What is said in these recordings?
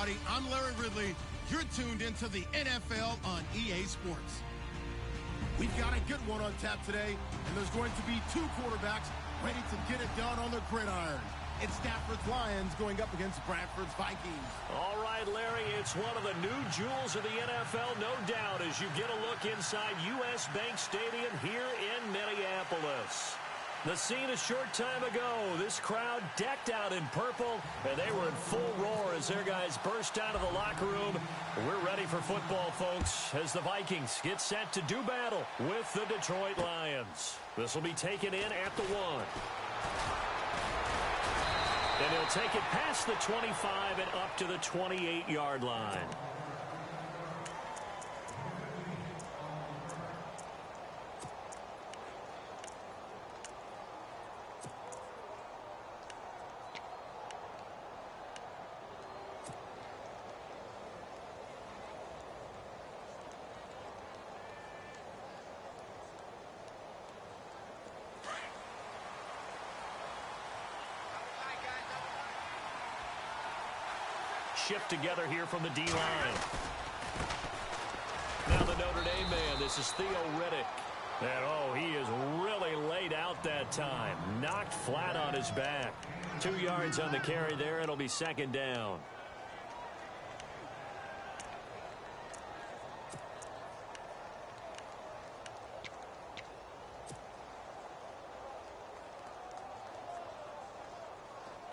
everybody. I'm Larry Ridley. You're tuned into the NFL on EA Sports. We've got a good one on tap today, and there's going to be two quarterbacks ready to get it done on the gridiron. It's Stafford's Lions going up against Bradford's Vikings. All right, Larry, it's one of the new jewels of the NFL, no doubt, as you get a look inside U.S. Bank Stadium here in Minneapolis. The scene a short time ago, this crowd decked out in purple, and they were in full roar as their guys burst out of the locker room. We're ready for football, folks, as the Vikings get set to do battle with the Detroit Lions. This will be taken in at the 1. And he'll take it past the 25 and up to the 28-yard line. Shift together here from the D-line. Now the Notre Dame man, this is Theo Riddick. And oh, he is really laid out that time. Knocked flat on his back. 2 yards on the carry there. It'll be second down.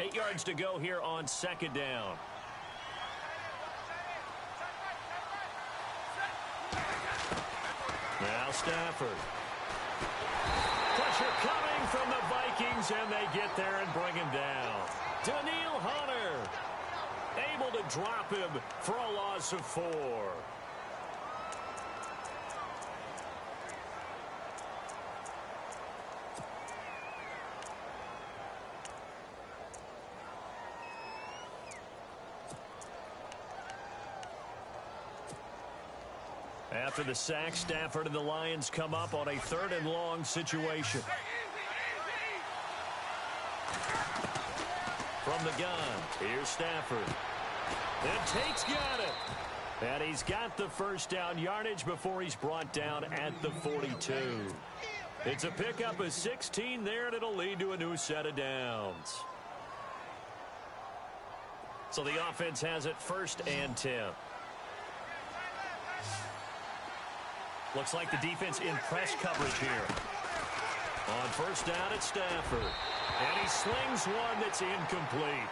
Eight yards to go here on second down. Now Stafford. Pressure coming from the Vikings, and they get there and bring him down. Daniil Hunter able to drop him for a loss of 4. After the sack, Stafford and the Lions come up on a 3rd and long situation. From the gun, here's Stafford. And Tate's got it. And he's got the first down yardage before he's brought down at the 42. It's a pickup of 16 there, and it'll lead to a new set of downs. So the offense has it 1st and 10. Looks like the defense in press coverage here. On 1st down, it's Stafford. And he slings one that's incomplete.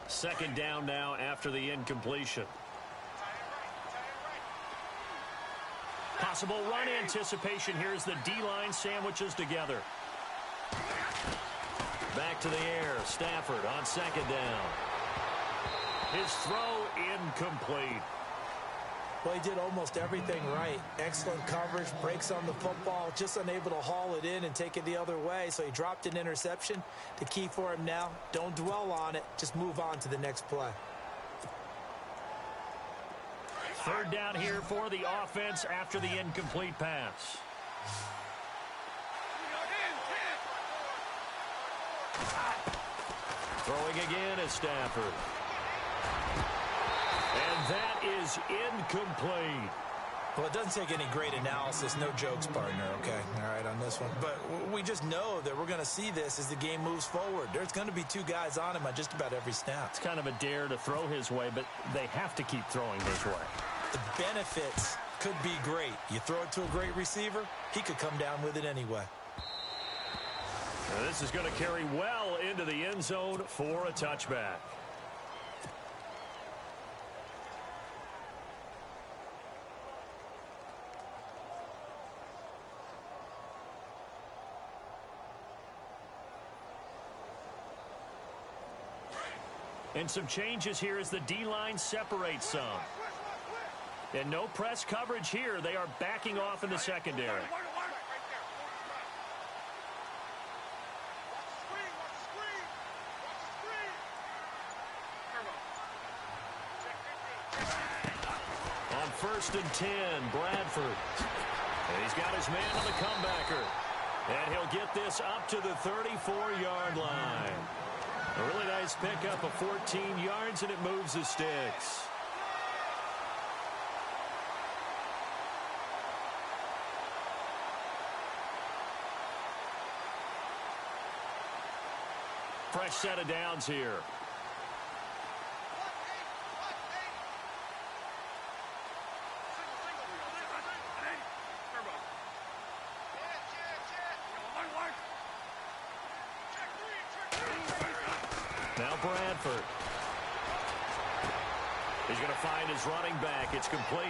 Second down now after the incompletion. Possible run anticipation here as the D-line sandwiches together. Back to the air. Stafford on 2nd down. His throw incomplete. Well, he did almost everything right. Excellent coverage, breaks on the football, just unable to haul it in and take it the other way. So he dropped an interception. The key for him now, don't dwell on it. Just move on to the next play. 3rd down here for the offense after the incomplete pass. Throwing again is Stafford. And that is incomplete. Well, it doesn't take any great analysis. No jokes, partner, okay? All right, on this one. But we just know that we're going to see this as the game moves forward. There's going to be 2 guys on him on just about every snap. It's kind of a dare to throw his way, but they have to keep throwing his way. The benefits could be great. You throw it to a great receiver, he could come down with it anyway. Now this is going to carry well into the end zone for a touchback. And some changes here as the D-line separates some. And no press coverage here. They are backing off in the secondary. 1st and 10, Bradford. And he's got his man on the comebacker. And he'll get this up to the 34-yard line. A really nice pickup of 14 yards, and it moves the sticks. Fresh set of downs here. Now Bradford. He's going to find his running back. It's complete.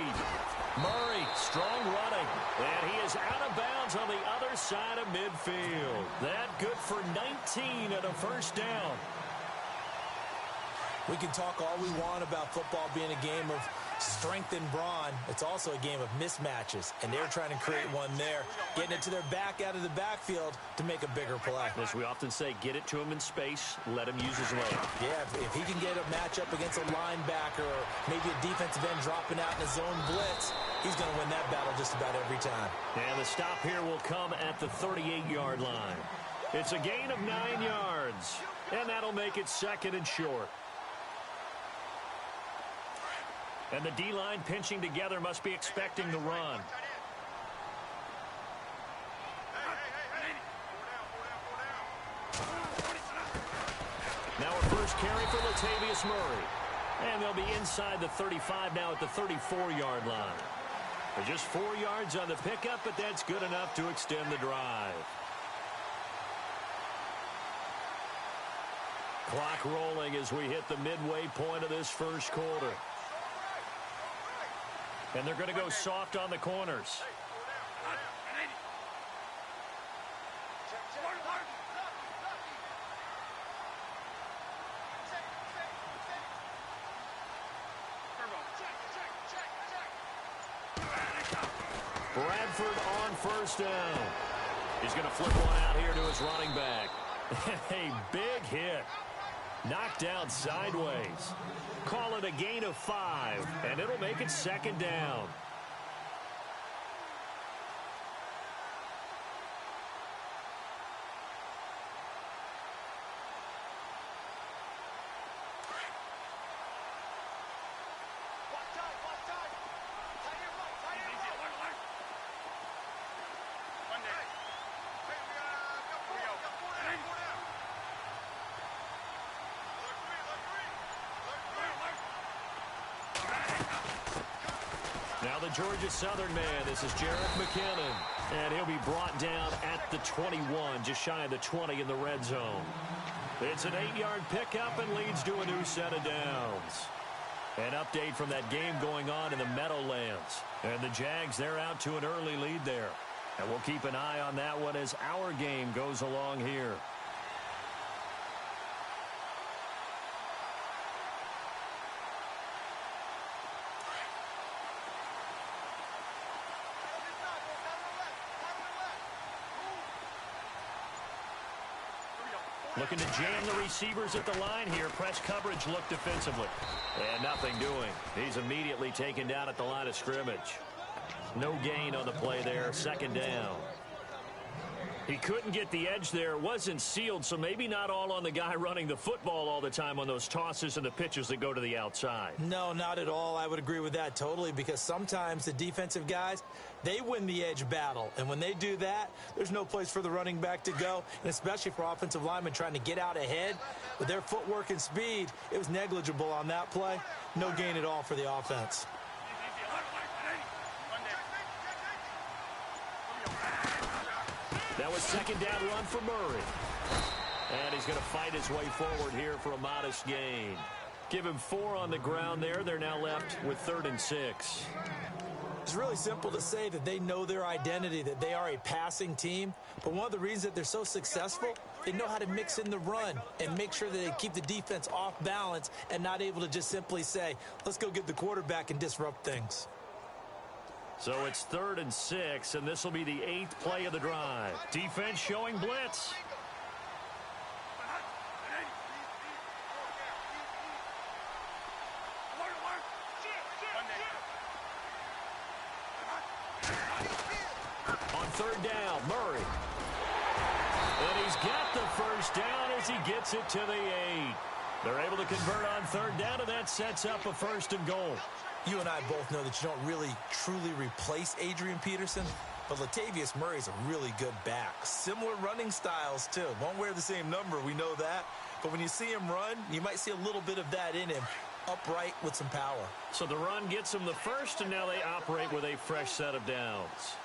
Murray, strong running. And he is out of bounds on the other side of midfield. That good for 19 and a first down. We can talk all we want about football being a game of strength and brawn. It's also a game of mismatches, and they're trying to create one there, getting it to their back out of the backfield to make a bigger play. As we often say, get it to him in space, let him use his leg. Yeah, if he can get a matchup against a linebacker or maybe a defensive end dropping out in a zone blitz, he's going to win that battle just about every time. And the stop here will come at the 38-yard line. It's a gain of 9 yards, and that'll make it 2nd and short. And the D-line pinching together must be expecting the run. Now a first carry for Latavius Murray. And they'll be inside the 35 now at the 34-yard line. They're just 4 yards on the pickup, but that's good enough to extend the drive. Clock rolling as we hit the midway point of this first quarter. And they're going to go soft on the corners. Bradford on first down. He's going to flip one out here to his running back. A big hit. Knocked down sideways. Call it a gain of 5, and it'll make it 2nd down. Now the Georgia Southern man, this is Jerick McKinnon. And he'll be brought down at the 21, just shy of the 20 in the red zone. It's an 8-yard pickup and leads to a new set of downs. An update from that game going on in the Meadowlands. And the Jags, they're out to an early lead there. And we'll keep an eye on that one as our game goes along here. Looking to jam the receivers at the line here. Press coverage look defensively. And nothing doing. He's immediately taken down at the line of scrimmage. No gain on the play there. 2nd down. He couldn't get the edge there. It wasn't sealed, so maybe not all on the guy running the football all the time on those tosses and the pitches that go to the outside. No, not at all. I would agree with that totally, because sometimes the defensive guys, they win the edge battle. And when they do that, there's no place for the running back to go, and especially for offensive linemen trying to get out ahead. With their footwork and speed, it was negligible on that play. No gain at all for the offense. That was 2nd down run for Murray. And he's going to fight his way forward here for a modest gain. Give him 4 on the ground there. They're now left with 3rd and 6. It's really simple to say that they know their identity, that they are a passing team. But one of the reasons that they're so successful, they know how to mix in the run and make sure that they keep the defense off balance and not able to just simply say, let's go get the quarterback and disrupt things. So it's 3rd and 6, and this will be the 8th play of the drive. Defense showing blitz. third down. Murray. And he's got the first down as he gets it to the 8. They're able to convert on third down, and that sets up a 1st and goal. You and I both know that you don't really truly replace Adrian Peterson, but Latavius Murray's a really good back. Similar running styles, too. Won't wear the same number, we know that. But when you see him run, you might see a little bit of that in him, upright with some power. So the run gets him the first, and now they operate with a fresh set of downs.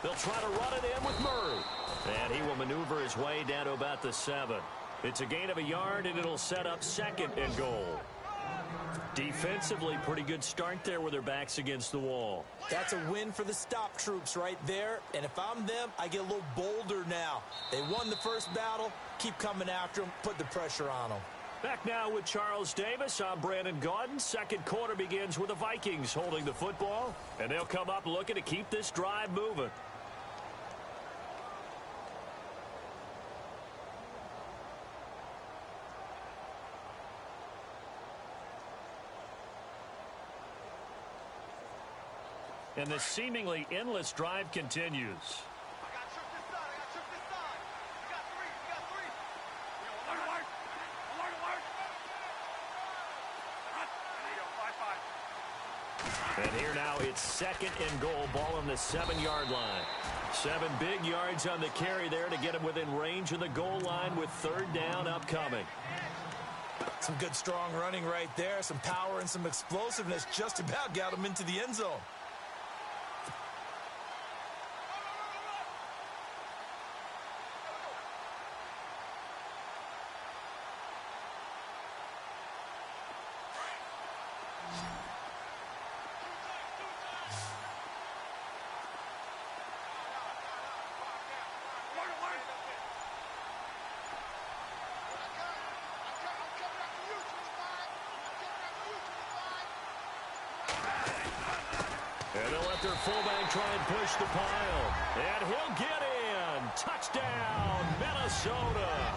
They'll try to run it in with Murray. And he will maneuver his way down to about the 7. It's a gain of a yard, and it'll set up 2nd and goal. Defensively, pretty good start there with their backs against the wall. That's a win for the stop troops right there. And if I'm them, I get a little bolder now. They won the first battle. Keep coming after them. Put the pressure on them. Back now with Charles Davis. I'm Brandon Gaudin. Second quarter begins with the Vikings holding the football. And they'll come up looking to keep this drive moving. And the seemingly endless drive continues. And here now it's 2nd and goal, ball on the 7-yard line. 7 big yards on the carry there to get him within range of the goal line with third down upcoming. Some good strong running right there, some power and some explosiveness, just about got him into the end zone. And they'll let their fullback try and push the pile. And he'll get in. Touchdown, Minnesota.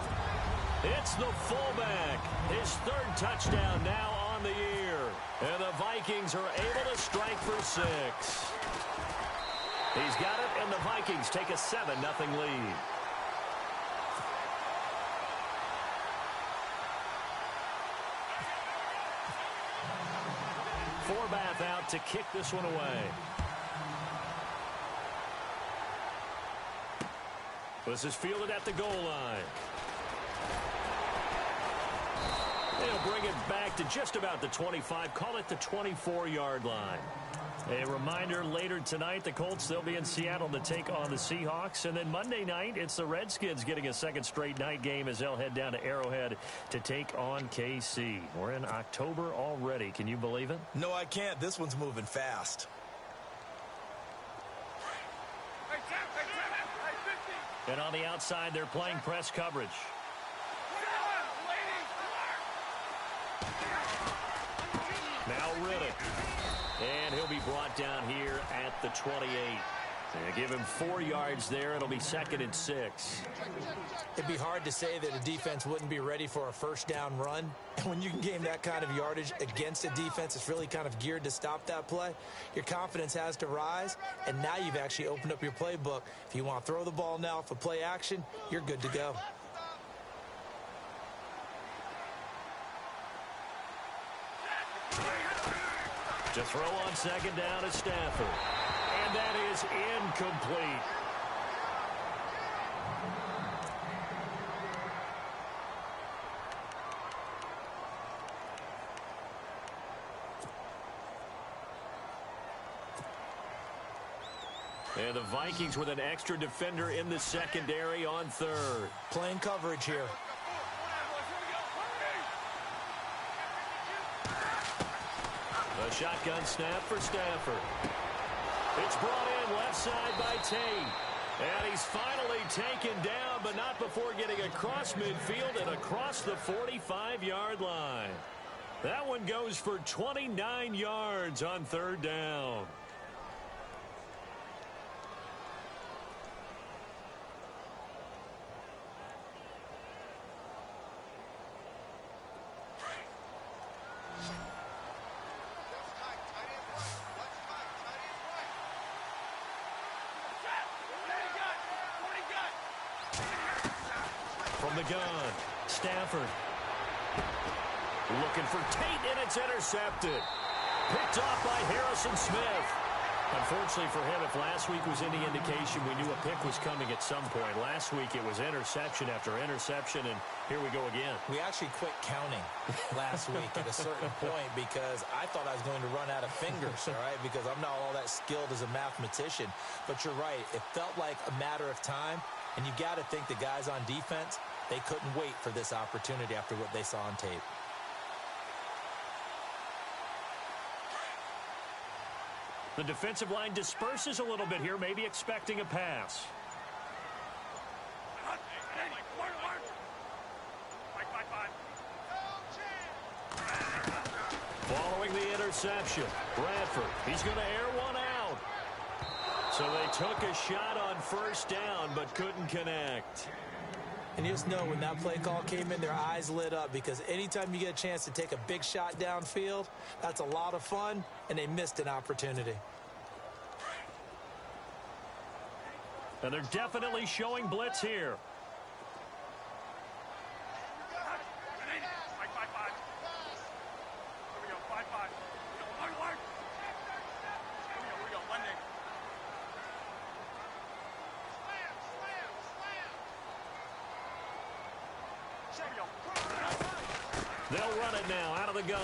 It's the fullback. His 3rd touchdown now on the year. And the Vikings are able to strike for 6. He's got it, and the Vikings take a 7-0 lead. Forbath out to kick this one away. This is fielded at the goal line. They'll bring it back to just about the 25. Call it the 24-yard line. A reminder, later tonight, the Colts, they'll be in Seattle to take on the Seahawks. And then Monday night, it's the Redskins getting a 2nd straight night game as they'll head down to Arrowhead to take on KC. We're in October already. Can you believe it? No, I can't. This one's moving fast. And on the outside, they're playing press coverage. Now Riddick. And he'll be brought down here at the 28. And give him 4 yards there. It'll be 2nd and 6. It'd be hard to say that a defense wouldn't be ready for a first down run. And when you can gain that kind of yardage against a defense that's really kind of geared to stop that play, your confidence has to rise. And now you've actually opened up your playbook. If you want to throw the ball now for play action, you're good to go. To throw on 2nd down is Stafford. And that is incomplete. And the Vikings with an extra defender in the secondary on 3rd. Playing coverage here. A shotgun snap for Stafford. It's brought in left side by Tate. And he's finally taken down, but not before getting across midfield and across the 45-yard line. That one goes for 29 yards on 3rd down. From the gun, Stafford. Looking for Tate, and it's intercepted. Picked off by Harrison Smith. Unfortunately for him, if last week was any indication, we knew a pick was coming at some point. Last week it was interception after interception, and here we go again. We actually quit counting last week at a certain point because I thought I was going to run out of fingers, all right, because I'm not all that skilled as a mathematician. But you're right. It felt like a matter of time, and you got to think the guys on defense, they couldn't wait for this opportunity after what they saw on tape. The defensive line disperses a little bit here, maybe expecting a pass. Following the interception, Bradford, he's going to air one out. So they took a shot on first down, but couldn't connect. And you just know when that play call came in, their eyes lit up because anytime you get a chance to take a big shot downfield, that's a lot of fun, and they missed an opportunity. And they're definitely showing blitz here. They'll run it now out of the gun.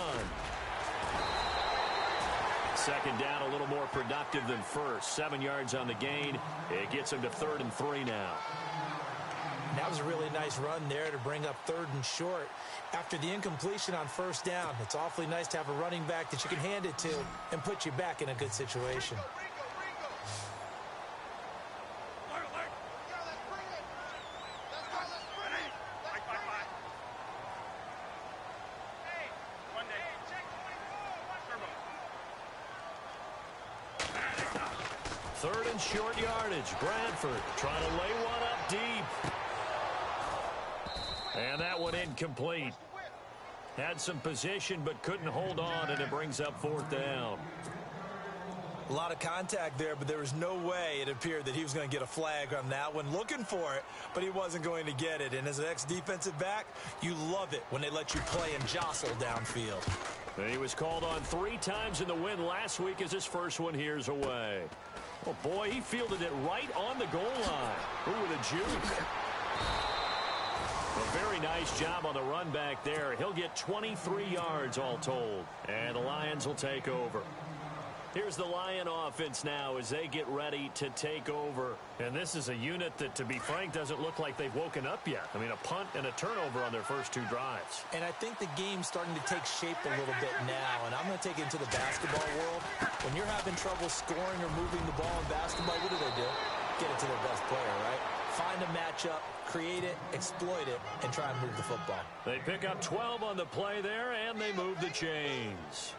Second down, a little more productive than first. 7 yards on the gain. It gets them to 3rd and 3 now. That was a really nice run there to bring up 3rd and short. After the incompletion on first down, it's awfully nice to have a running back that you can hand it to and put you back in a good situation. Third and short yardage. Bradford trying to lay one up deep. And that one incomplete. Had some position but couldn't hold on, and it brings up 4th down. A lot of contact there, but there was no way it appeared that he was going to get a flag on that one. Looking for it, but he wasn't going to get it. And as an ex-defensive back, you love it when they let you play and jostle downfield. And he was called on 3 times in the win last week as his first one here's away. Oh, boy, he fielded it right on the goal line. Ooh, with a juke. A very nice job on the run back there. He'll get 23 yards all told. And the Lions will take over. Here's the Lion offense now as they get ready to take over. And this is a unit that, to be frank, doesn't look like they've woken up yet. I mean, a punt and a turnover on their first 2 drives. And I think the game's starting to take shape a little bit now. And I'm going to take it into the basketball world. When you're having trouble scoring or moving the ball in basketball, what do? Get it to their best player, right? Find a matchup, create it, exploit it, and try and move the football. They pick up 12 on the play there, and they move the chains.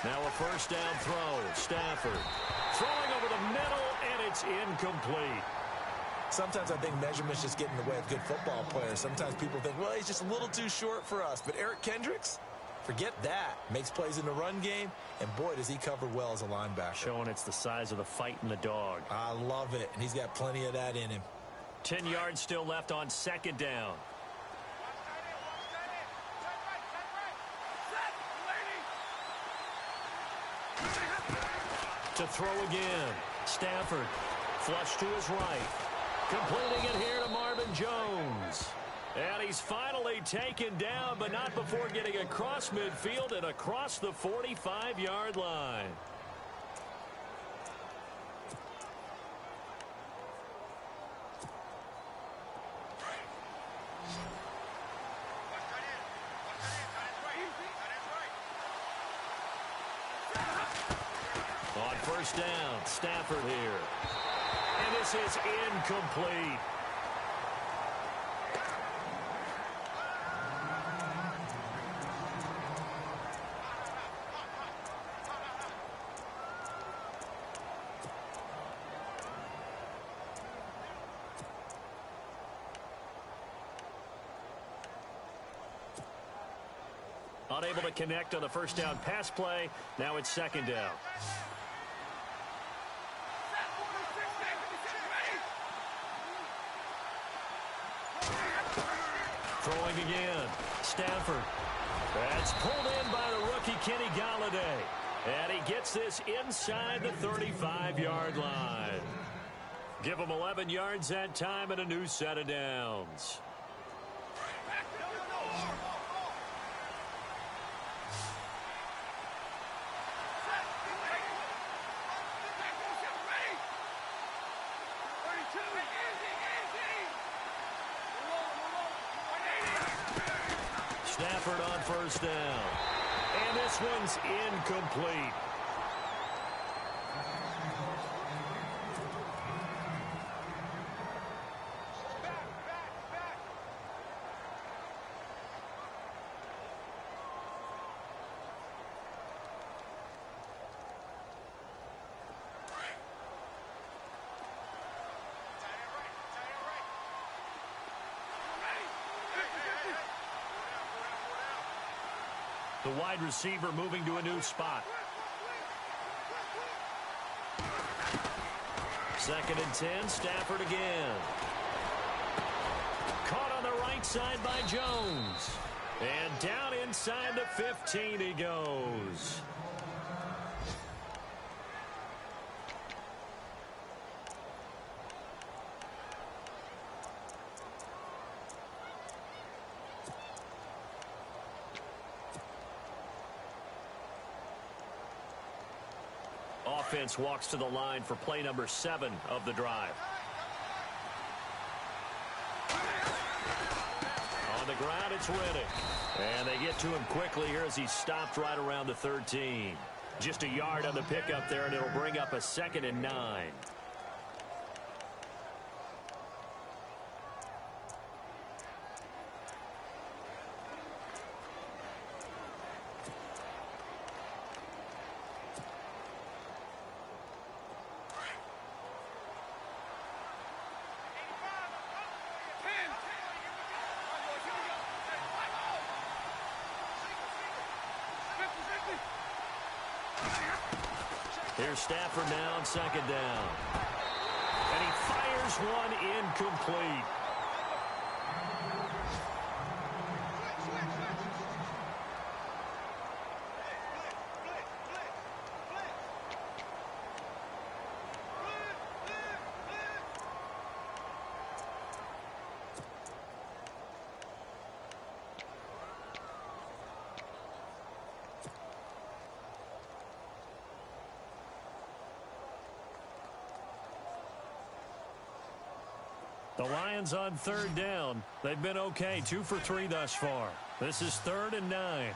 Now a first down throw. Stafford throwing over the middle, and it's incomplete. Sometimes I think measurements just get in the way of good football players. Sometimes people think, well, he's just a little too short for us. But Eric Kendricks, forget that. Makes plays in the run game, and boy, does he cover well as a linebacker. Showing it's the size of the fight in the dog. I love it, and he's got plenty of that in him. 10 yards still left on second down. To throw again. Stafford flush to his right. Completing it here to Marvin Jones. And he's finally taken down, but not before getting across midfield and across the 45-yard line. On first down, Stafford here. And this is incomplete. Unable to connect on the first down pass play. Now it's second down. Throwing again. Stafford. That's pulled in by the rookie Kenny Galladay. And he gets this inside the 35-yard line. Give him 11 yards that time and a new set of downs. Stafford on first down. And this one's incomplete. The wide receiver moving to a new spot. Second and 10, Stafford again. Caught on the right side by Jones. And down inside the 15 he goes. Offense walks to the line for play number 7 of the drive. On the ground, it's Riddick. And they get to him quickly here as he stopped right around the 13. Just a yard on the pickup there, and it'll bring up a second and 9. Here's Stafford now on second down. And he fires one incomplete. The Lions on third down. They've been okay, 2 for 3 thus far. This is 3rd and 9.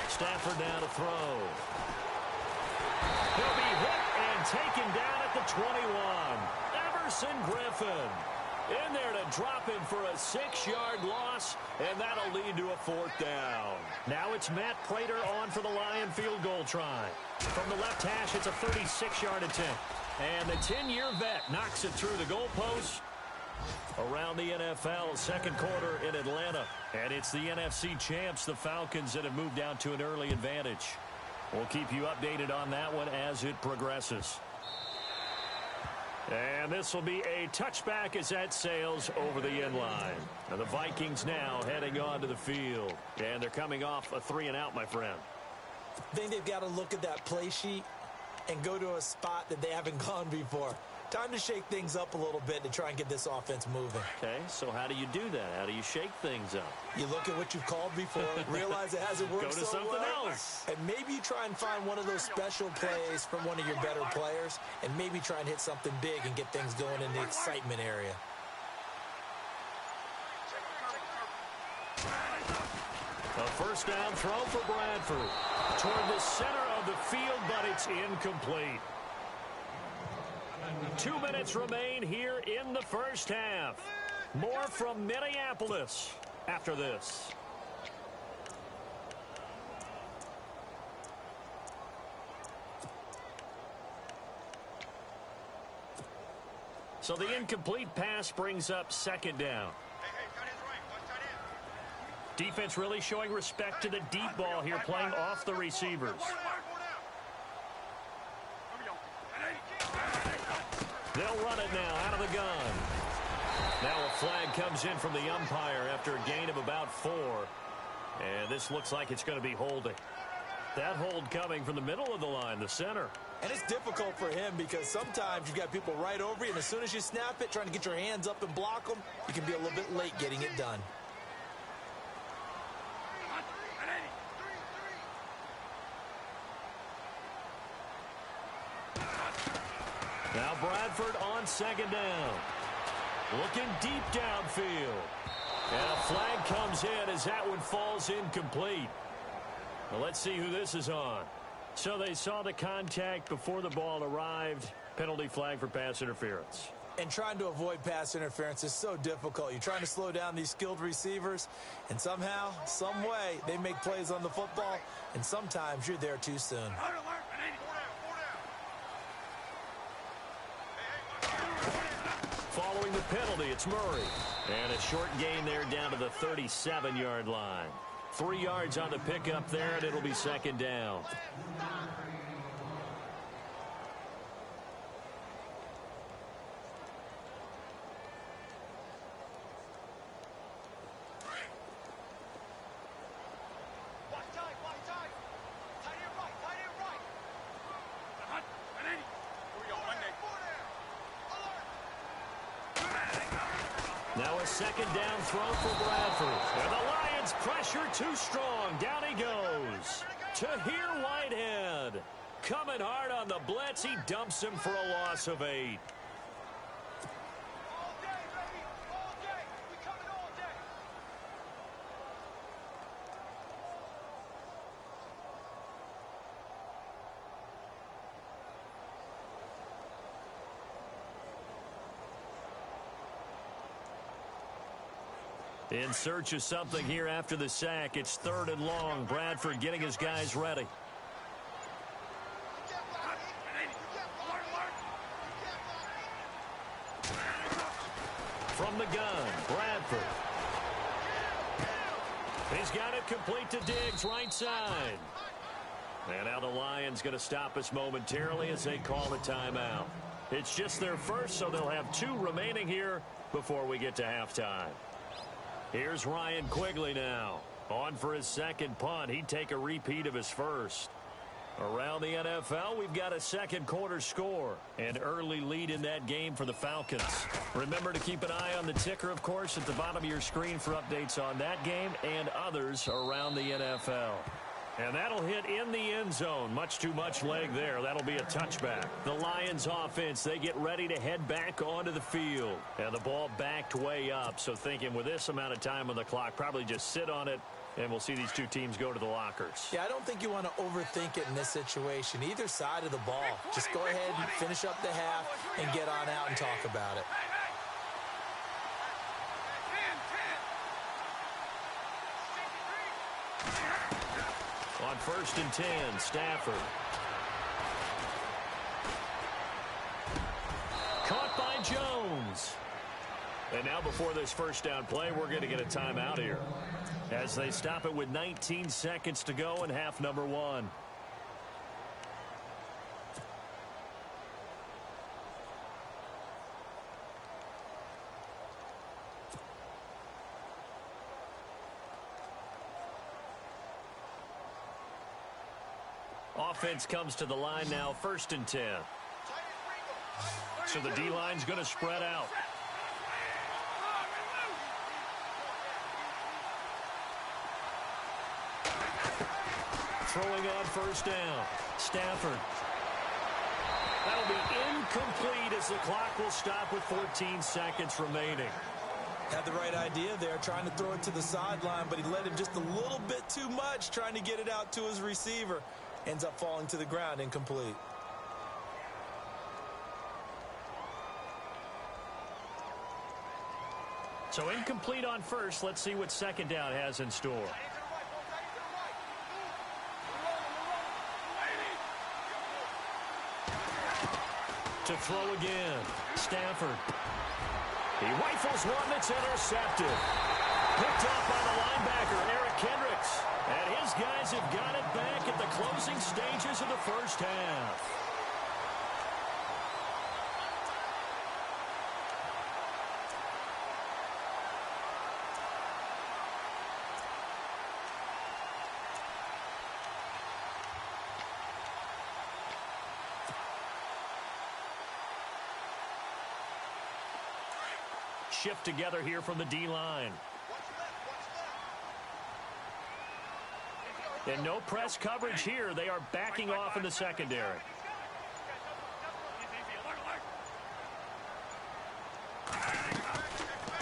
Stafford now to throw. He'll be hit and taken down at the 21. Everson Griffin in there to drop him for a 6-yard loss, and that'll lead to a 4th down. Now it's Matt Prater on for the Lion field goal try. From the left hash, it's a 36-yard attempt. And the 10-year vet knocks it through the goalpost. Around the NFL, second quarter in Atlanta. And it's the NFC champs, the Falcons, that have moved down to an early advantage. We'll keep you updated on that one as it progresses. And this will be a touchback as that sails over the end line. And the Vikings now heading onto the field. And they're coming off a 3-and-out, my friend. I think they've got to look at that play sheet and go to a spot that they haven't gone before. Time to shake things up a little bit to try and get this offense moving. Okay, so how do you do that? How do you shake things up? You look at what you've called before, realize it hasn't worked so so something well, else. and maybe you try and find one of those special plays from one of your better players, and maybe try and hit something big and get things going in the excitement area. A first down throw for Bradford. Toward the center of the field, but it's incomplete. 2 minutes remain here in the first half. More from Minneapolis after this. So the incomplete pass brings up second down. Defense really showing respect to the deep ball here, playing off the receivers. They'll run it now out of the gun. Now a flag comes in from the umpire after a gain of about 4. And this looks like it's going to be holding. That hold coming from the middle of the line, the center. And it's difficult for him because sometimes you've got people right over you, and as soon as you snap it, trying to get your hands up and block them, you can be a little bit late getting it done. Now Bradford on second down. Looking deep downfield. And a flag comes in as that one falls incomplete. Well, let's see who this is on. So they saw the contact before the ball arrived. Penalty flag for pass interference. And trying to avoid pass interference is so difficult. You're trying to slow down these skilled receivers, and somehow, some way, they make plays on the football, and sometimes you're there too soon. Following the penalty, it's Murray. And a short gain there down to the 37-yard line. 3 yards on the pickup there, and it'll be second down. Now a second down throw for Bradford. And the Lions pressure too strong. Down he goes. Tahir Whitehead. Coming hard on the blitz. He dumps him for a loss of 8. In search of something here after the sack. It's 3rd and long. Bradford getting his guys ready. From the gun, Bradford. He's got it complete to Diggs, right side. And now the Lions going to stop us momentarily as they call a timeout. It's just their first, so they'll have 2 remaining here before we get to halftime. Here's Ryan Quigley now. On for his second punt. He'd take a repeat of his first. Around the NFL, we've got a second quarter score. An early lead in that game for the Falcons. Remember to keep an eye on the ticker, of course, at the bottom of your screen for updates on that game and others around the NFL. And that'll hit in the end zone. Much too much leg there. That'll be a touchback. The Lions offense, they get ready to head back onto the field. And the ball backed way up. So thinking with this amount of time on the clock, probably just sit on it, and we'll see these 2 teams go to the lockers. Yeah, I don't think you want to overthink it in this situation. Either side of the ball. Just go ahead and finish up the half and get on out and talk about it. On 1st and 10, Stafford. Caught by Jones. And now before this first down play, we're going to get a timeout here as they stop it with 19 seconds to go in half number 1. Offense comes to the line now, 1st and 10. So the D-line's going to spread out. Throwing on 1st down. Stafford. That'll be incomplete as the clock will stop with 14 seconds remaining. Had the right idea there, trying to throw it to the sideline, but he let him just a little bit too much, trying to get it out to his receiver. Ends up falling to the ground, incomplete. So incomplete on 1st. Let's see what 2nd down has in store. To throw again. Stafford. He rifles one that's intercepted. Picked up by the linebacker, Eric Kendricks. And his guys have got it back at the closing stages of the first half. Shift together here from the D-line. And no press coverage here. They are backing off in the secondary.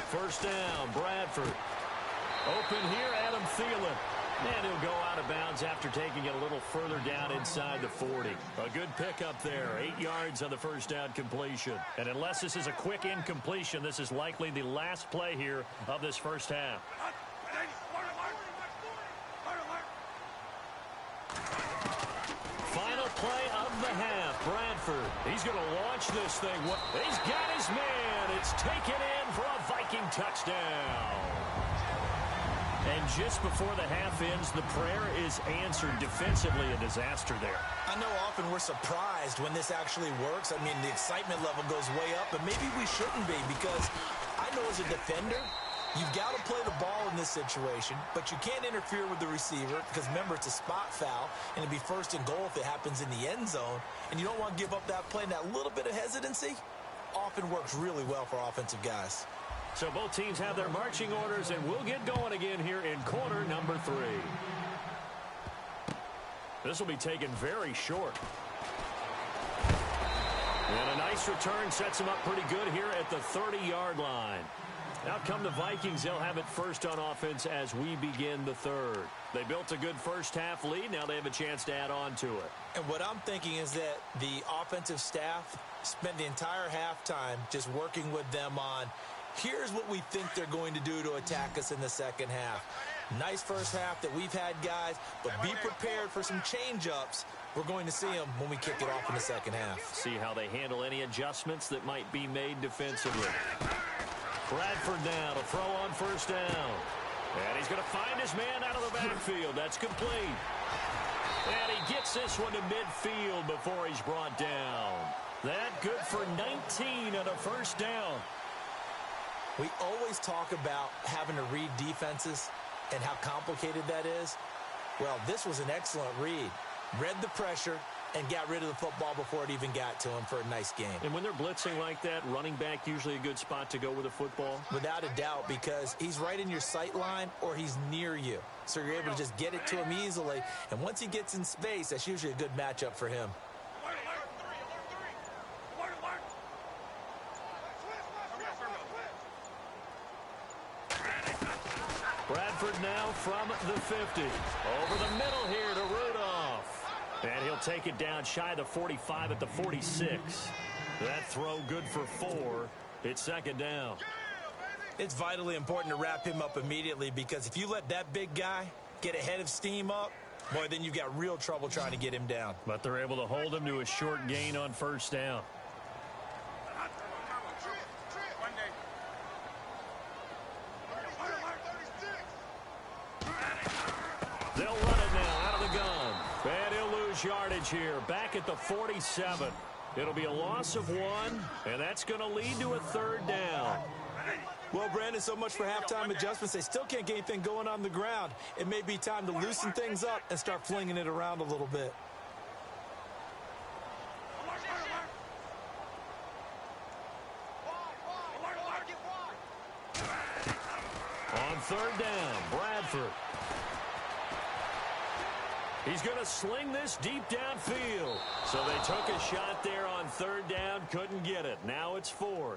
First down, Bradford. Open here, Adam Thielen. And he'll go out of bounds after taking it a little further down inside the 40. A good pickup there. 8 yards on the first down completion. And unless this is a quick incompletion, this is likely the last play here of this first half. Final play of the half. Bradford. He's going to launch this thing. He's got his man. It's taken in for a Viking touchdown. And just before the half ends, the prayer is answered. Defensively, a disaster there. I know often we're surprised when this actually works. I mean, the excitement level goes way up, but maybe we shouldn't be, because I know as a defender, you've got to play the ball in this situation, but you can't interfere with the receiver because, remember, it's a spot foul, and it'd be first and goal if it happens in the end zone, and you don't want to give up that play. And that little bit of hesitancy often works really well for offensive guys. So both teams have their marching orders, and we'll get going again here in quarter number 3. This will be taken very short. And a nice return sets them up pretty good here at the 30-yard line. Out come the Vikings. They'll have it first on offense as we begin the third. They built a good first-half lead. Now they have a chance to add on to it. And what I'm thinking is that the offensive staff spent the entire halftime just working with them on, here's what we think they're going to do to attack us in the second half. Nice first half that we've had, guys, but be prepared for some change-ups. We're going to see them when we kick it off in the second half. See how they handle any adjustments that might be made defensively. Bradford now to throw on first down. And he's going to find his man out of the backfield. That's complete. And he gets this one to midfield before he's brought down. That good for 19 on a first down. We always talk about having to read defenses and how complicated that is. Well, this was an excellent read. Read the pressure and got rid of the football before it even got to him for a nice game. And when they're blitzing like that, running back usually a good spot to go with a football? Without a doubt, because he's right in your sight line or he's near you. So you're able to just get it to him easily. And once he gets in space, that's usually a good matchup for him. Bradford now from the 50. Over the middle here to Rudolph. And he'll take it down shy of the 45 at the 46. That throw good for 4. It's second down. It's vitally important to wrap him up immediately, because if you let that big guy get ahead of steam up, boy, then you've got real trouble trying to get him down. But they're able to hold him to a short gain on first down. They'll run it now out of the gun. And he'll lose yardage here. Back at the 47. It'll be a loss of 1, and that's going to lead to a third down. Well, Brandon, so much for halftime adjustments. They still can't get anything going on the ground. It may be time to loosen things up and start flinging it around a little bit. On third down, Bradford. He's going to sling this deep downfield. So they took a shot there on third down, couldn't get it. Now it's 4th.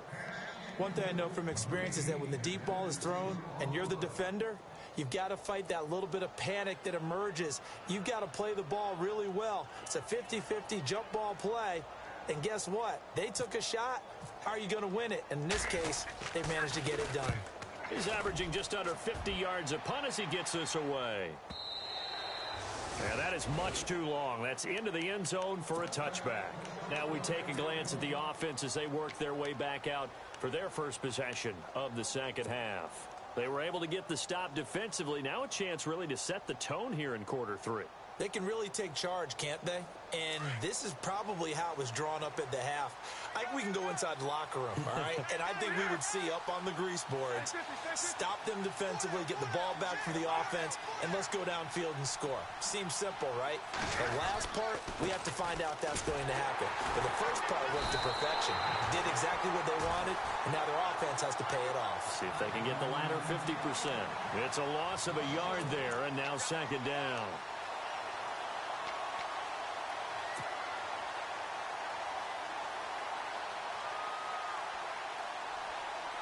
One thing I know from experience is that when the deep ball is thrown and you're the defender, you've got to fight that little bit of panic that emerges. You've got to play the ball really well. It's a 50-50 jump ball play. And guess what? They took a shot. How are you going to win it? And in this case, they managed to get it done. He's averaging just under 50 yards a punt as he gets this away. And that is much too long. That's into the end zone for a touchback. Now we take a glance at the offense as they work their way back out for their first possession of the second half. They were able to get the stop defensively. Now a chance really to set the tone here in quarter three. They can really take charge, can't they? And this is probably how it was drawn up at the half. I think we can go inside the locker room, all right? And I think we would see up on the grease boards, stop them defensively, get the ball back for the offense, and let's go downfield and score. Seems simple, right? The last part, we have to find out that's going to happen. But the first part worked to perfection. Did exactly what they wanted, and now their offense has to pay it off. See if they can get the latter 50%. It's a loss of a yard there, and now second down.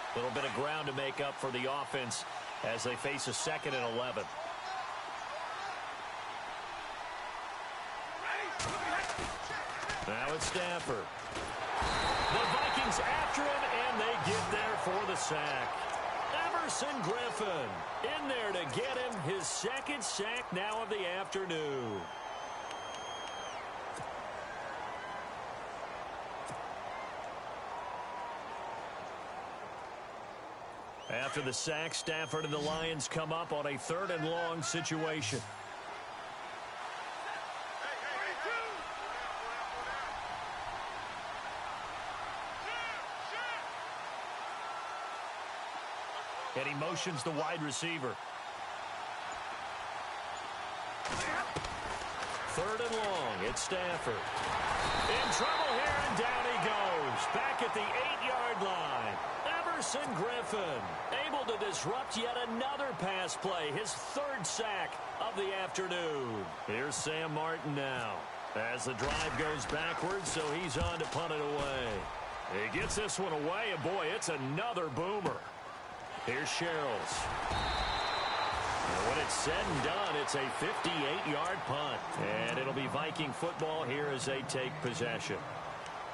A little bit of ground to make up for the offense as they face a 2nd and 11. Now it's Stafford. The Vikings after him, and they get there for the sack. Everson Griffin in there to get him his 2nd sack now of the afternoon. After the sack, Stafford and the Lions come up on a 3rd and long situation. And he motions the wide receiver. 3rd and long. It's Stafford. In trouble here, and down he goes. Back at the 8-yard line. Everson Griffin able to disrupt yet another pass play. His 3rd sack of the afternoon. Here's Sam Martin now as the drive goes backwards, so he's on to punt it away. He gets this one away, and boy, it's another boomer. Here's Sherrills. And when it's said and done, it's a 58-yard punt. And it'll be Viking football here as they take possession.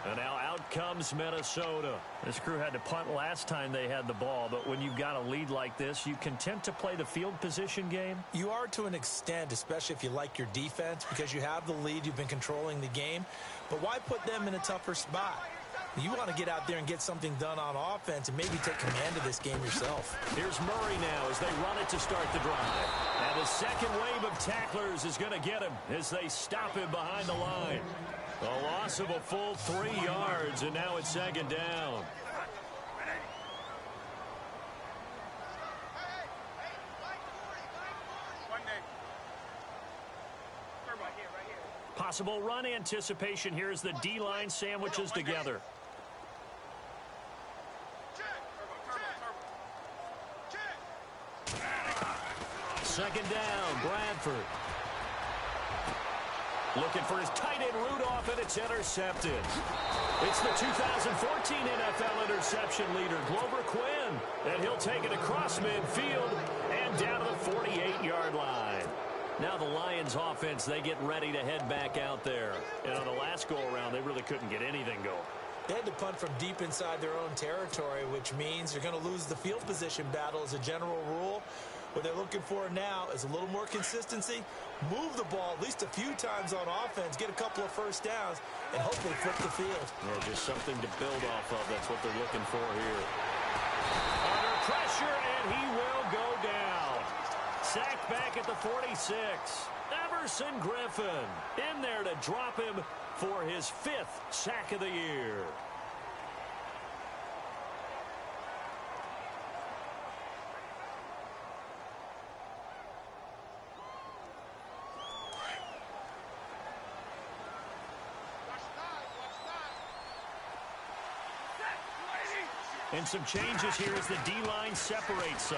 And now out comes Minnesota. This crew had to punt last time they had the ball, but when you've got a lead like this, you content to play the field position game? You are to an extent, especially if you like your defense, because you have the lead, you've been controlling the game. But why put them in a tougher spot? You want to get out there and get something done on offense and maybe take command of this game yourself. Here's Murray now as they run it to start the drive. And the second wave of tacklers is going to get him as they stop him behind the line. A loss of a full 3 yards, and now it's 2nd down. Possible run anticipation here as the D-line sandwiches together. Second down, Bradford. Looking for his tight end Rudolph, and it's intercepted. It's the 2014 NFL interception leader, Glover Quinn. And he'll take it across midfield and down to the 48-yard line. Now the Lions offense, they get ready to head back out there. And on the last go-around, they really couldn't get anything going. They had to punt from deep inside their own territory, which means they're going to lose the field position battle as a general rule. What they're looking for now is a little more consistency, move the ball at least a few times on offense, get a couple of first downs, and hopefully flip the field. Yeah, just something to build off of. That's what they're looking for here. Under pressure, and he will go down. Sacked back at the 46. Everson Griffin in there to drop him for his 5th sack of the year. And some changes here as the D-line separates some.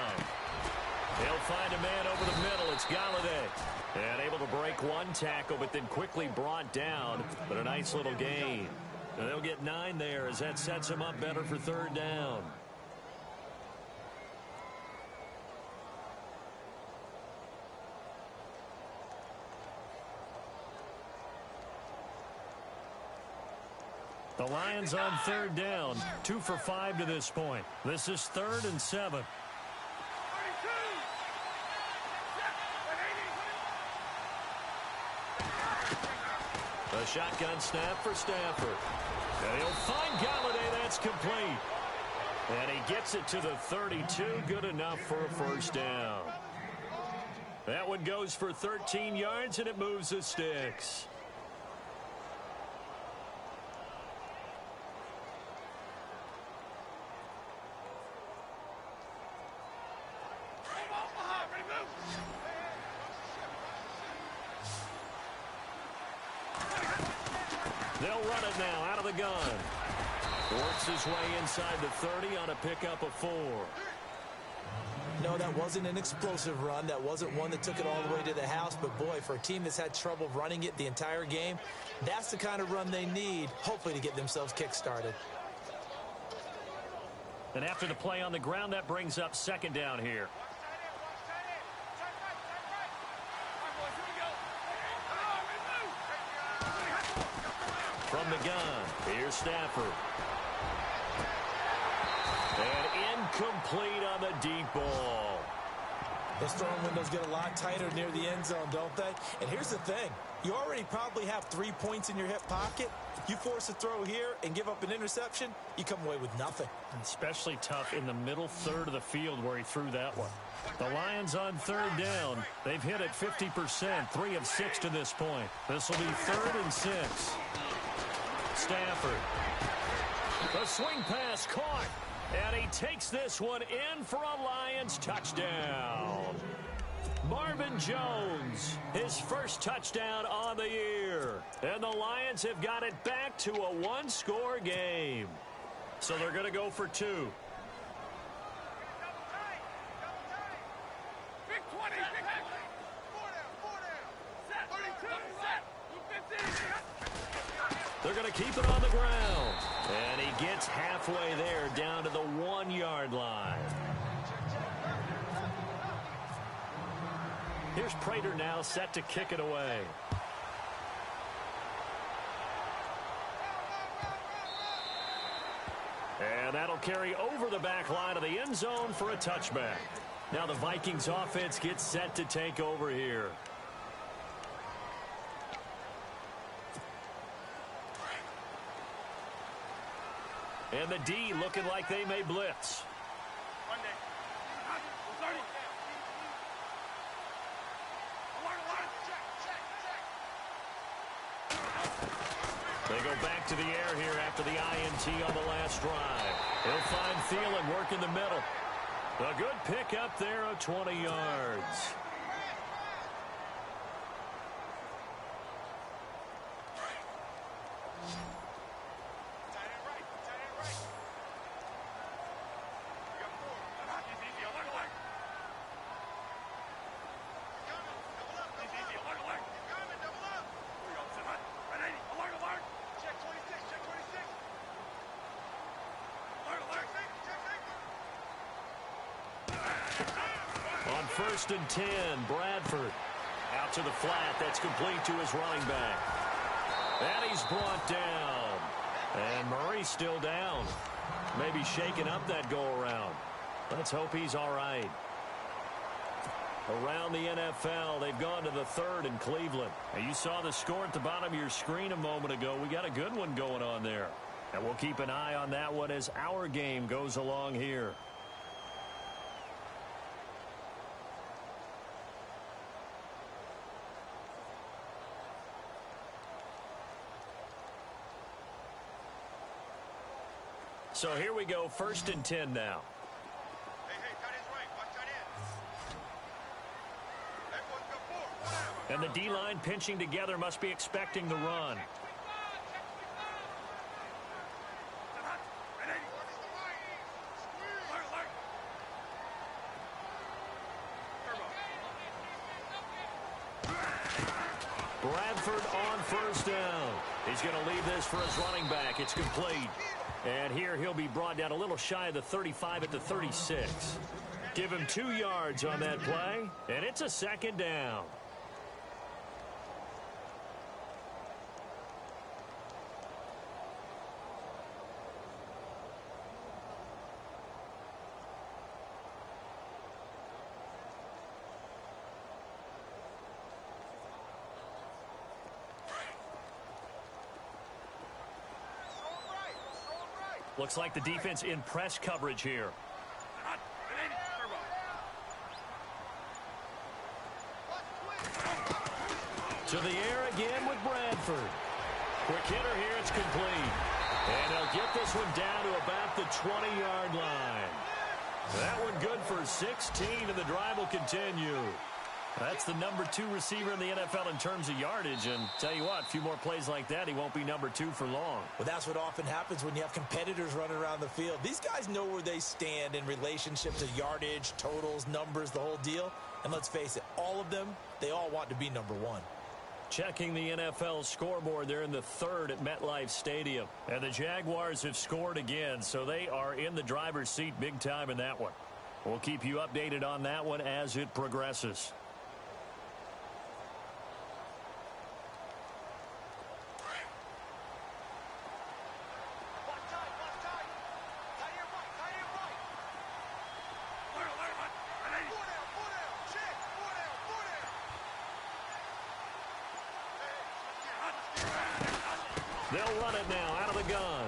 They'll find a man over the middle. It's Galladay. And able to break one tackle, but then quickly brought down. But a nice little gain. And they'll get 9 there as that sets them up better for 3rd down. The Lions on 3rd down, 2 for 5 to this point. This is 3rd and 7. A shotgun snap for Stafford. And he'll find Galladay. That's complete. And he gets it to the 32. Good enough for a first down. That one goes for 13 yards, and it moves the sticks. They'll run it now out of the gun. Works his way inside the 30 on a pickup of 4. No, that wasn't an explosive run. That wasn't one that took it all the way to the house. But, boy, for a team that's had trouble running it the entire game, that's the kind of run they need, hopefully, to get themselves kick-started. And after the play on the ground, that brings up second down here. From the gun, here's Stafford. And incomplete on the deep ball. Those throwing windows get a lot tighter near the end zone, don't they? And here's the thing. You already probably have 3 points in your hip pocket. You force a throw here and give up an interception, you come away with nothing. Especially tough in the middle third of the field where he threw that one. The Lions on third down. They've hit it 50%, 3 of 6 to this point. This will be 3rd and 6. Stafford. The swing pass caught. And he takes this one in for a Lions touchdown. Marvin Jones, his first touchdown on the year. And the Lions have got it back to a one-score game. So they're going to go for 2. They're going to keep it on the ground. And he gets halfway there down to the 1-yard line. Here's Prater now set to kick it away. And that'll carry over the back line of the end zone for a touchback. Now the Vikings offense gets set to take over here. And the D looking like they may blitz. They go back to the air here after the INT on the last drive. He'll find Thielen work in the middle. A good pick up there of 20 yards. On 1st and 10, Bradford. Out to the flat. That's complete to his running back. And he's brought down. And Murray's still down. Maybe shaking up that go-around. Let's hope he's all right. Around the NFL, they've gone to the 3rd in Cleveland. And you saw the score at the bottom of your screen a moment ago. We got a good one going on there. And we'll keep an eye on that one as our game goes along here. So here we go, 1st and 10 now. And the D-line pinching together must be expecting the run. Bradford on 1st down. He's going to leave this for his running back. It's complete. And here he'll be brought down a little shy of the 35 at the 36. Give him 2 yards on that play, and it's a 2nd down. Looks like the defense in press coverage here. To the air again with Bradford. Quick hitter here, it's complete. And he'll get this one down to about the 20-yard line. That one good for 16, and the drive will continue. That's the number 2 receiver in the NFL in terms of yardage. And tell you what, a few more plays like that, he won't be number 2 for long. Well, that's what often happens when you have competitors running around the field. These guys know where they stand in relationship to yardage, totals, numbers, the whole deal. And let's face it, all of them, they all want to be number 1. Checking the NFL scoreboard, they're in the 3rd at MetLife Stadium. And the Jaguars have scored again, so they are in the driver's seat big time in that one. We'll keep you updated on that one as it progresses. They'll run it now out of the gun.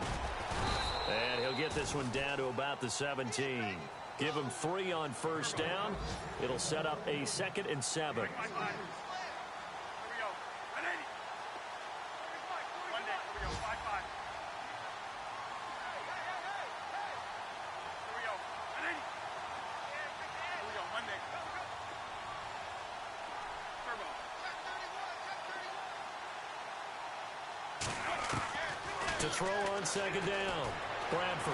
And he'll get this one down to about the 17. Give him 3 on first down. It'll set up a 2nd and 7. To throw on 2nd down. Bradford.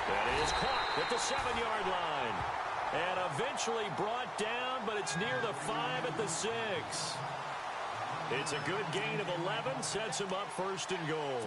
That is caught at the 7-yard line. And eventually brought down, but it's near the 5 at the 6. It's a good gain of 11. Sets him up 1st and goal.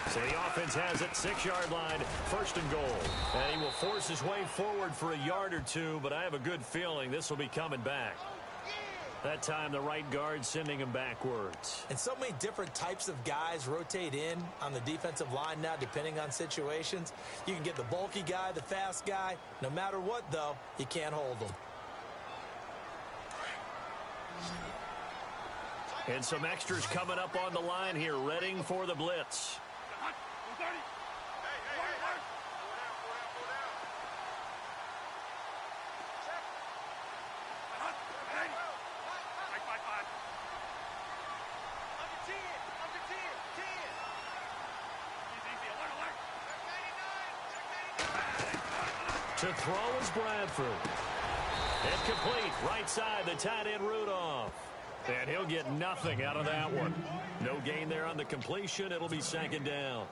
So the offense has it, 6-yard line, 1st and goal. And he will force his way forward for a yard or 2, but I have a good feeling this will be coming back. That time the right guard sending him backwards. And so many different types of guys rotate in on the defensive line now depending on situations. You can get the bulky guy, the fast guy. No matter what, though, you can't hold them. And some extras coming up on the line here, readying for the blitz. To throw is Bradford. Incomplete. Right side, the tight end Rudolph. And he'll get nothing out of that one. No gain there on the completion. It'll be 2nd down.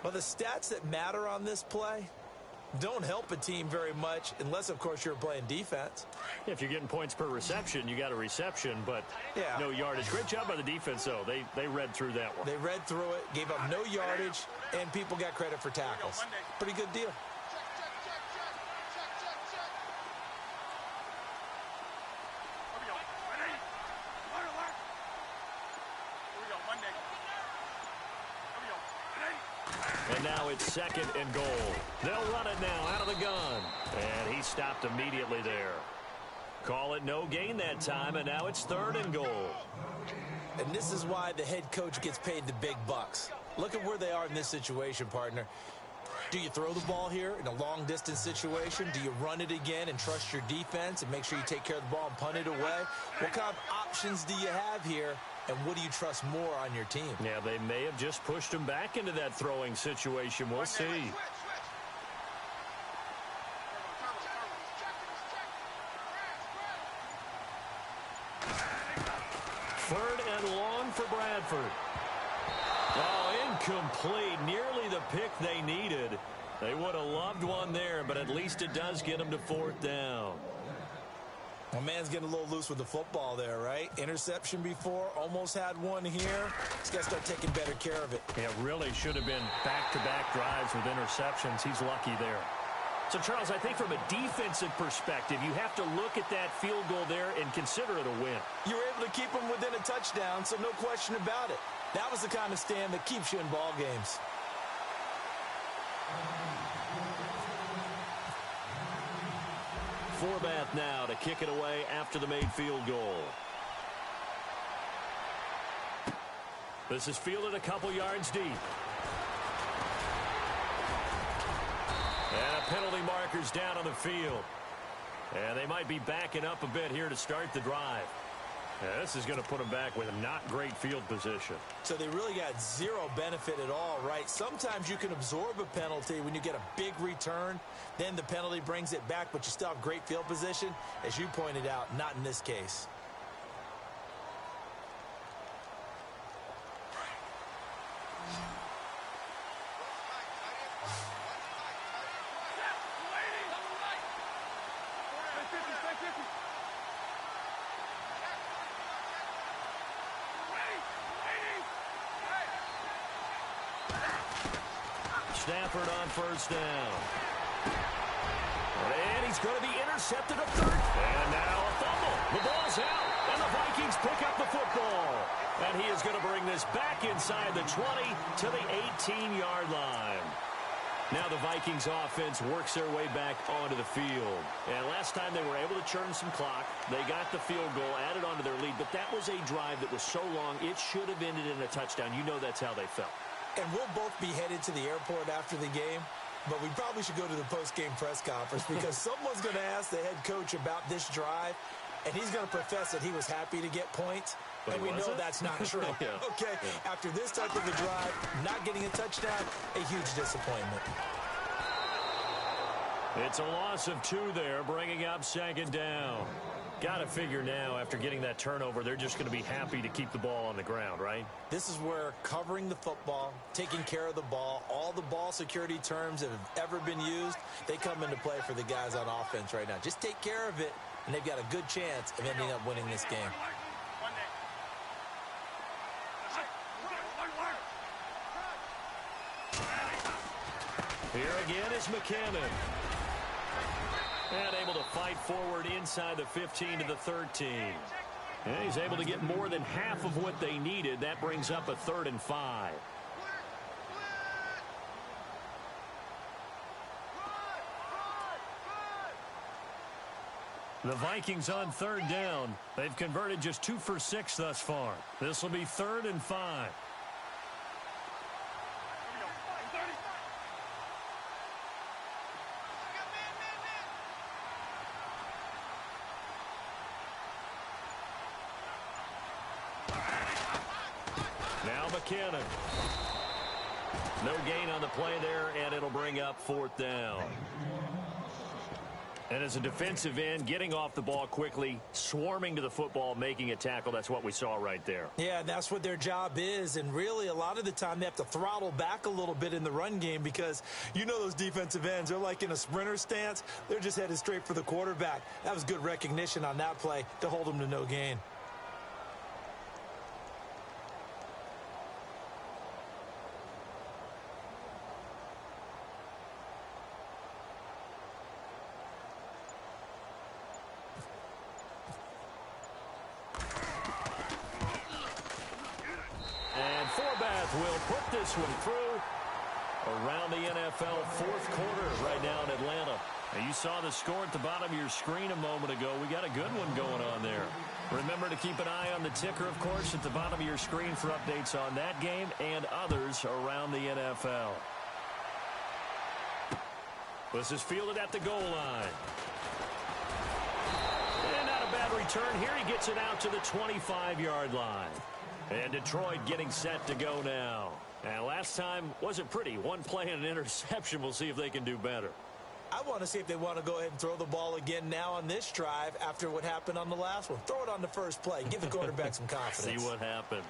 Well, the stats that matter on this play don't help a team very much unless, of course, you're playing defense. If you're getting points per reception, you got a reception, but no yardage. Great job by the defense, though. They read through that one. They read through it, gave up no yardage, and people got credit for tackles. Pretty good deal. And now it's 2nd and goal. They'll run it now out of the gun. And he stopped immediately there. Call it no gain that time, and now it's 3rd and goal. And this is why the head coach gets paid the big bucks. Look at where they are in this situation, partner. Do you throw the ball here in a long-distance situation? Do you run it again and trust your defense and make sure you take care of the ball and punt it away? What kind of options do you have here, and what do you trust more on your team? Yeah, they may have just pushed him back into that throwing situation. We'll see. 3rd and long for Bradford. Oh, incomplete. Nearly the pick they needed. They would have loved one there, but at least it does get them to 4th down. My man's getting a little loose with the football there, right? Interception before, almost had one here. He's got to start taking better care of it. Yeah, really should have been back-to-back drives with interceptions. He's lucky there. So, Charles, I think from a defensive perspective, you have to look at that field goal there and consider it a win. You were able to keep them within a touchdown, so no question about it. That was the kind of stand that keeps you in ball games. Forbath now to kick it away after the made field goal. This is fielded a couple yards deep. And a penalty marker's down on the field. And they might be backing up a bit here to start the drive. This is going to put them back with a not great field position. So they really got zero benefit at all, right? Sometimes you can absorb a penalty when you get a big return. Then the penalty brings it back, but you still have great field position. As you pointed out, not in this case. Stafford on first down. And he's going to be intercepted at third. And now a fumble. The ball's out. And the Vikings pick up the football. And he is going to bring this back inside the 20 to the 18-yard line. Now the Vikings offense works their way back onto the field. And last time they were able to churn some clock. They got the field goal, added onto their lead. But that was a drive that was so long, it should have ended in a touchdown. You know that's how they felt. And we'll both be headed to the airport after the game, but we probably should go to the post-game press conference because someone's going to ask the head coach about this drive, and he's going to profess that he was happy to get points, and we know that's not true. Yeah. Okay, yeah. After this type of a drive, not getting a touchdown, a huge disappointment. It's a loss of 2 there, bringing up second down. Got to figure now, after getting that turnover, they're just going to be happy to keep the ball on the ground, right? This is where covering the football, taking care of the ball, all the ball security terms that have ever been used, they come into play for the guys on offense right now. Just take care of it, and they've got a good chance of ending up winning this game. Here again is McKinnon. And able to fight forward inside the 15 to the 13. And he's able to get more than half of what they needed. That brings up a 3rd and 5. The Vikings on 3rd down. They've converted just 2 for 6 thus far. This will be 3rd and 5. Now McKinnon. No gain on the play there, and it'll bring up 4th down. And as a defensive end, getting off the ball quickly, swarming to the football, making a tackle, that's what we saw right there. Yeah, that's what their job is, and really a lot of the time they have to throttle back a little bit in the run game because you know those defensive ends, they're like in a sprinter stance. They're just headed straight for the quarterback. That was good recognition on that play to hold them to no gain. Will put this one through around the NFL 4th quarter right now in Atlanta. Now you saw the score at the bottom of your screen a moment ago. We got a good one going on there. Remember to keep an eye on the ticker, of course, at the bottom of your screen for updates on that game and others around the NFL. This is fielded at the goal line. And not a bad return here. He gets it out to the 25-yard line. And Detroit getting set to go now. And last time wasn't pretty. One play and an interception. We'll see if they can do better. I want to see if they want to go ahead and throw the ball again now on this drive after what happened on the last one. Throw it on the first play. Give the quarterback some confidence. See what happens.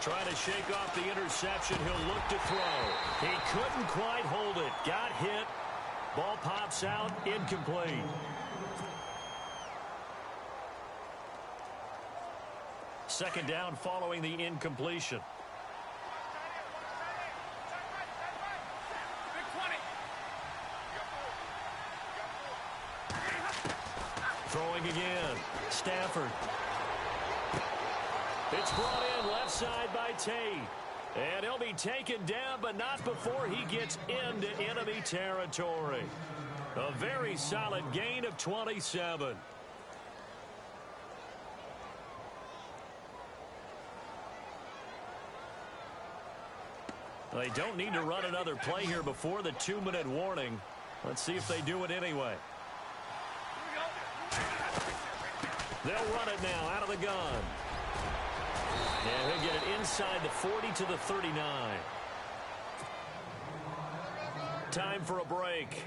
Trying to shake off the interception. He'll look to throw. He couldn't quite hold it. Got hit. Ball pops out. Incomplete. Second down following the incompletion. Throwing again. Stafford. It's brought in left side by Tate. And he'll be taken down, but not before he gets into enemy territory. A very solid gain of 27. They don't need to run another play here before the 2-minute warning. Let's see if they do it anyway. They'll run it now out of the gun. And he'll get it inside the 40 to the 39. Time for a break.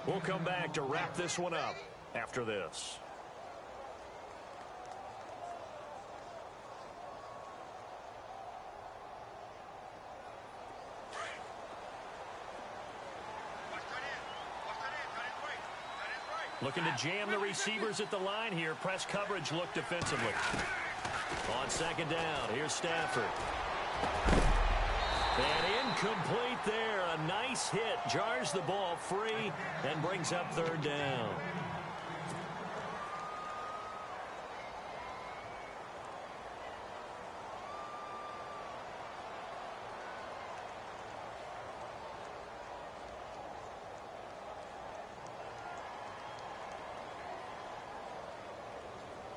We'll come back to wrap this one up after this. Looking to jam the receivers at the line here. Press coverage look defensively. On second down, here's Stafford. And incomplete there. A nice hit. Jars the ball free and brings up third down.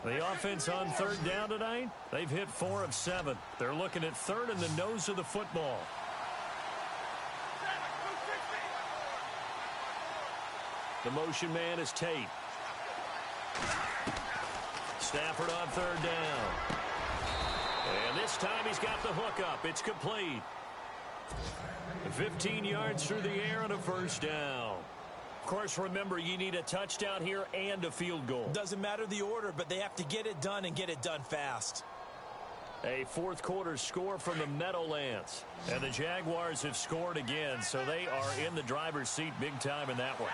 The offense on third down tonight, they've hit 4 of 7. They're looking at third in the nose of the football. The motion man is Tate. Stafford on third down. And this time he's got the hook up. It's complete. 15 yards through the air and a first down. Of course, remember, you need a touchdown here and a field goal. Doesn't matter the order, but they have to get it done and get it done fast. A fourth quarter score from the Meadowlands. And the Jaguars have scored again, so they are in the driver's seat big time in that one.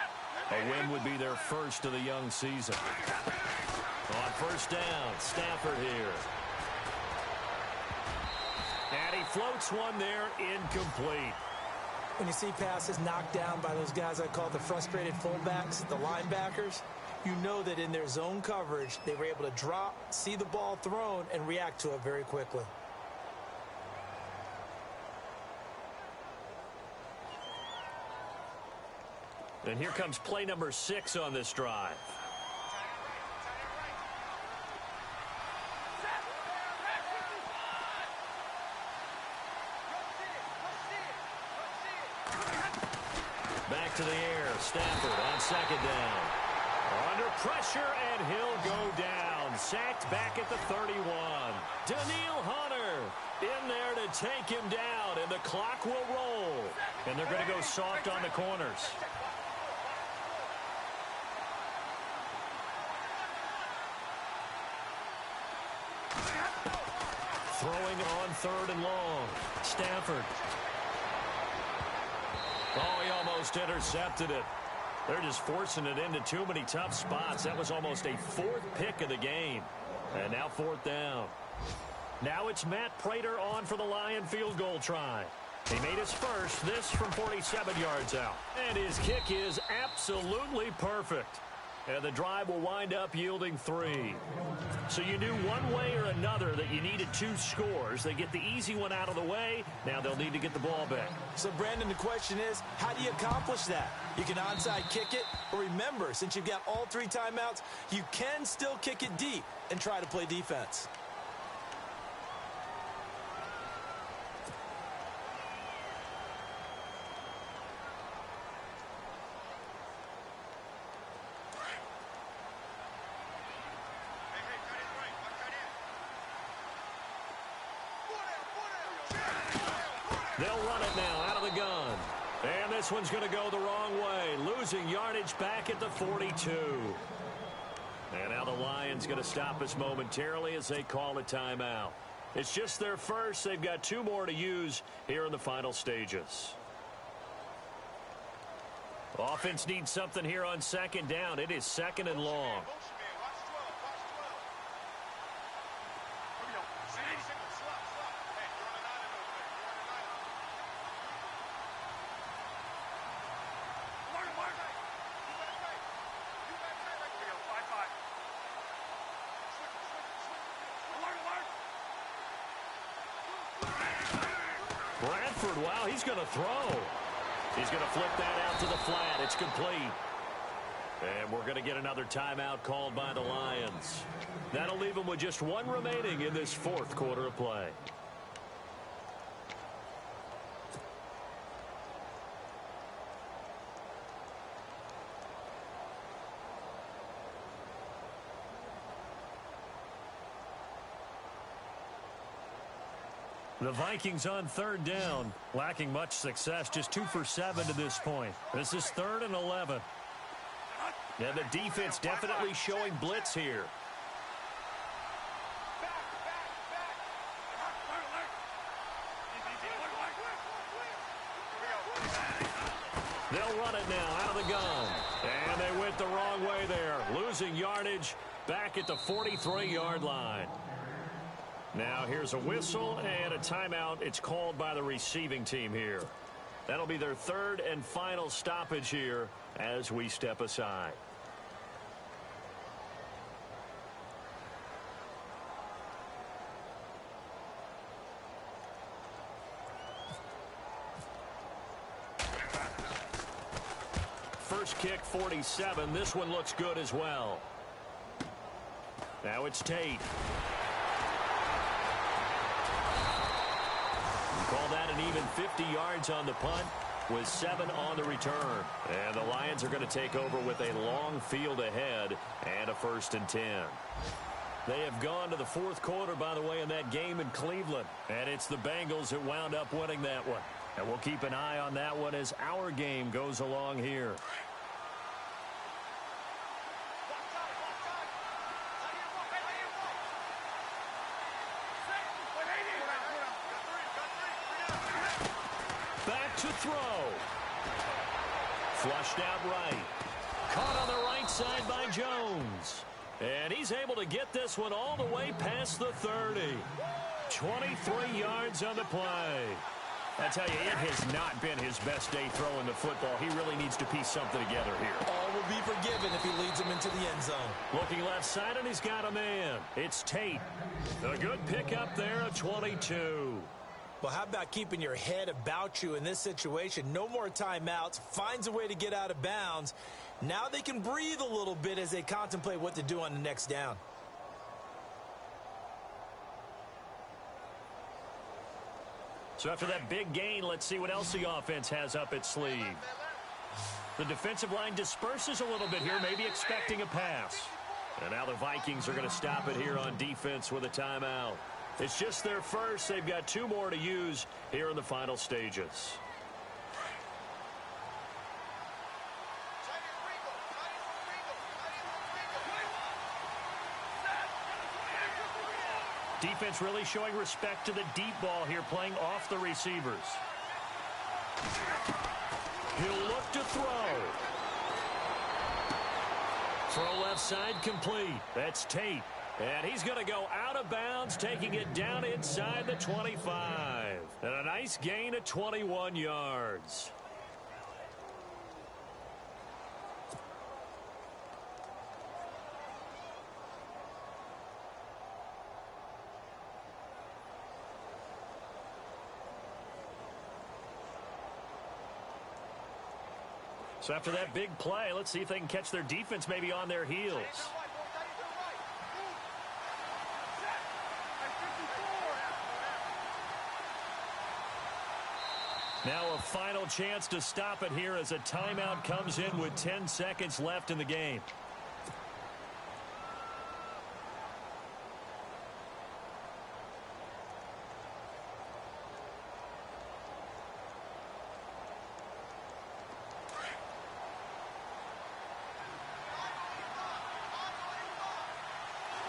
A win would be their first of the young season. On first down, Stafford here. And he floats one there, incomplete. When you see passes knocked down by those guys I call the frustrated fullbacks, the linebackers, you know that in their zone coverage, they were able to drop, see the ball thrown, and react to it very quickly. And here comes play number 6 on this drive. Back to the air. Stafford on second down. Under pressure, and he'll go down. Sacked back at the 31. Daniil Hunter in there to take him down, and the clock will roll. And they're going to go soft on the corners. Throwing on third and long. Stafford. Oh, he almost intercepted it. They're just forcing it into too many tough spots. That was almost a 4th pick of the game. And now 4th down. Now it's Matt Prater on for the Lion field goal try. He made his first, this from 47 yards out. And his kick is absolutely perfect. And the drive will wind up yielding 3. So you knew one way or another that you needed 2 scores. They get the easy one out of the way. Now they'll need to get the ball back. So, Brandon, the question is, how do you accomplish that? You can onside kick it, or remember, since you've got all 3 timeouts, you can still kick it deep and try to play defense. They'll run it now out of the gun. And this one's going to go the wrong way. Losing yardage back at the 42. And now the Lions going to stop us momentarily as they call a timeout. It's just their first. They've got 2 more to use here in the final stages. Offense needs something here on second down. It is second and long. Bradford, wow, he's going to throw. He's going to flip that out to the flat. It's complete. And we're going to get another timeout called by the Lions. That'll leave them with just one remaining in this fourth quarter of play. The Vikings on third down, lacking much success, just 2 for 7 to this point. This is 3rd and 11. And the defense definitely showing blitz here. They'll run it now out of the gun. And they went the wrong way there, losing yardage back at the 43-yard line. Now here's a whistle and a timeout. It's called by the receiving team here. That'll be their 3rd and final stoppage here as we step aside. First kick, 47. This one looks good as well. Now it's Tate. Call that an even 50 yards on the punt with 7 on the return. And the Lions are going to take over with a long field ahead and a 1st and 10. They have gone to the fourth quarter, by the way, in that game in Cleveland. And it's the Bengals that wound up winning that one. And we'll keep an eye on that one as our game goes along here. To throw. Flushed out right. Caught on the right side by Jones. And he's able to get this one all the way past the 30. 23 yards on the play. I tell you, it has not been his best day throwing the football. He really needs to piece something together here. All will be forgiven if he leads him into the end zone. Looking left side, and he's got a man. It's Tate. A good pickup there at 22. Well, how about keeping your head about you in this situation? No more timeouts. Finds a way to get out of bounds. Now they can breathe a little bit as they contemplate what to do on the next down. So after that big gain, let's see what else the offense has up its sleeve. The defensive line disperses a little bit here, maybe expecting a pass. And now the Vikings are going to stop it here on defense with a timeout. It's just their first. They've got 2 more to use here in the final stages. Defense really showing respect to the deep ball here, playing off the receivers. He'll look to throw. Throw left side complete. That's Tate. And he's going to go out of bounds, taking it down inside the 25. And a nice gain of 21 yards. So after that big play, let's see if they can catch their defense maybe on their heels. Now a final chance to stop it here as a timeout comes in with 10 seconds left in the game.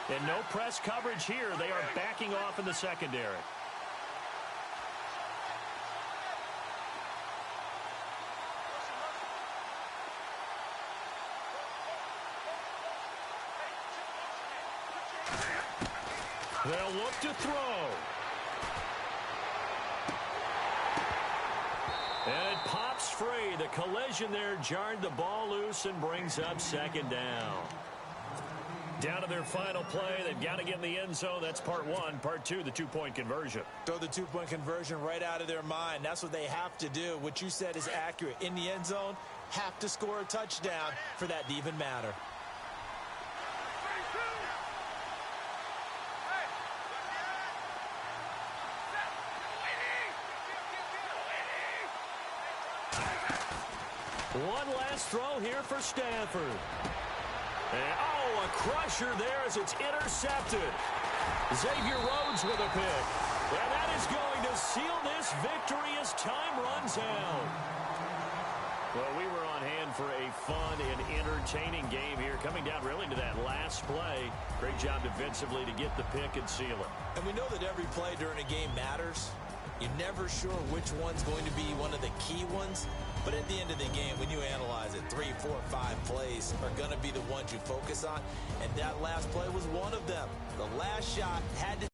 And no press coverage here. They are backing off in the secondary. They'll look to throw. And it pops free. The collision there jarred the ball loose and brings up 2nd down. Down to their final play. They've got to get in the end zone. That's part one. Part two, the two-point conversion. Throw the two-point conversion right out of their mind. That's what they have to do. What you said is accurate. In the end zone, have to score a touchdown for that to even matter. One last throw here for Stanford. And, oh, a crusher there as it's intercepted. Xavier Rhodes with a pick. And that is going to seal this victory as time runs out. Well, we were on hand for a fun and entertaining game here, coming down really to that last play. Great job defensively to get the pick and seal it. And we know that every play during a game matters. You're never sure which one's going to be one of the key ones. But at the end of the game, when you analyze it, 3, 4, 5 plays are going to be the ones you focus on. And that last play was one of them. The last shot had to